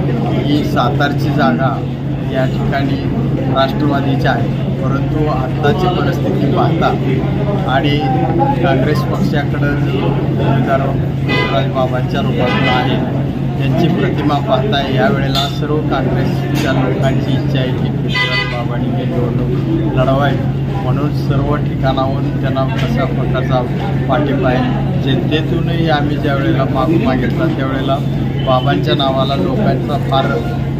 ही सातारची जागा या ठिकाणी राष्ट्रवादीची आहे, परंतु आत्ताची परिस्थिती पाहता आणि काँग्रेस पक्षाकडं जो उमेदवार बाबांच्या रूपातून आहे त्यांची प्रतिमा पाहता यावेळेला सर्व काँग्रेसच्या लोकांची इच्छा आहे की पृथ्वीराज बाबांनी हे निवडणूक लढवावी, म्हणून सर्व ठिकाणाहून त्यांना कशा प्रकारचा पाठिंबा आहे. जनतेतूनही आम्ही ज्या वेळेला मागून मागितला त्यावेळेला बाबांच्या नावाला लोकांचा फार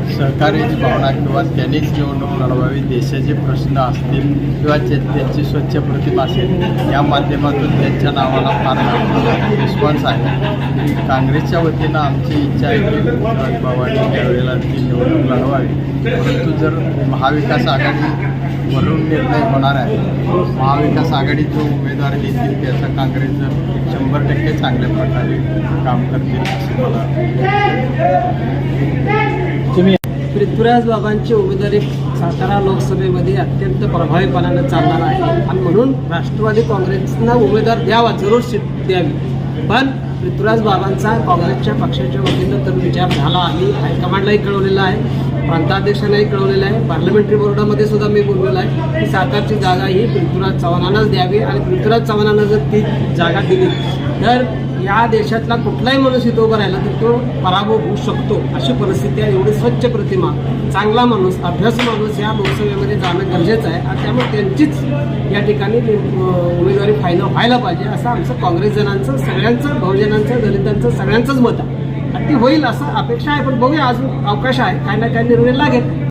सहकार्याची भावना किंवा त्यांनीच निवडणूक लढवावी, देशाचे प्रश्न असतील किंवा त्यांची स्वच्छ प्रतिमा असेल या माध्यमातून त्यांच्या नावाला फार रिस्पॉन्स आहे. काँग्रेसच्या वतीनं आमची इच्छा आहे की पृथ्वीराज बाबांनी त्यावेळेला ती निवडणूक लढवावी, परंतु जर महाविकास आघाडीवरून निर्णय होणार आहे, महाविकास आघाडी जो उमेदवार देतील त्याचा काँग्रेस जर 100% चांगल्या प्रकारे काम करतील असे मला. पृथ्वीराज बाबांची उमेदवारी सातारा लोकसभेमध्ये अत्यंत प्रभावीपणानं चालणार आहे आणि म्हणून राष्ट्रवादी काँग्रेसना उमेदवार द्यावा, जरूर सीट द्यावी. पण पृथ्वीराज बाबांचा काँग्रेसच्या पक्षाच्या वतीनं तर विचार झाला. आम्ही हायकमांडलाही कळवलेला आहे, प्रांताध्यक्षांनाही कळवलेलं आहे, पार्लमेंटरी बोर्डामध्ये सुद्धा मी बोललेलं आहे की सातारची जागा ही पृथ्वीराज चव्हाणांनाच द्यावी आणि पृथ्वीराज चव्हाणांना जर ती जागा दिली तर या देशातला कुठलाही माणूस इथं उभा राहिला तर तो पराभव होऊ शकतो, अशी परिस्थिती आहे. एवढी स्वच्छ प्रतिमा, चांगला माणूस, अभ्यास माणूस या लोकसभेमध्ये जाणं गरजेचं आहे आणि त्यामुळे त्यांचीच या ठिकाणी उमेदवारी फायनल व्हायला पाहिजे असं आमचं काँग्रेसजनांचं, सगळ्यांचं, बहुजनांचं, दलितांचं सगळ्यांचंच मत आहे. आणि ती होईल असं अपेक्षा आहे, पण बघूया, अजून अवकाश आहे, काही ना काही निर्णय लागेल.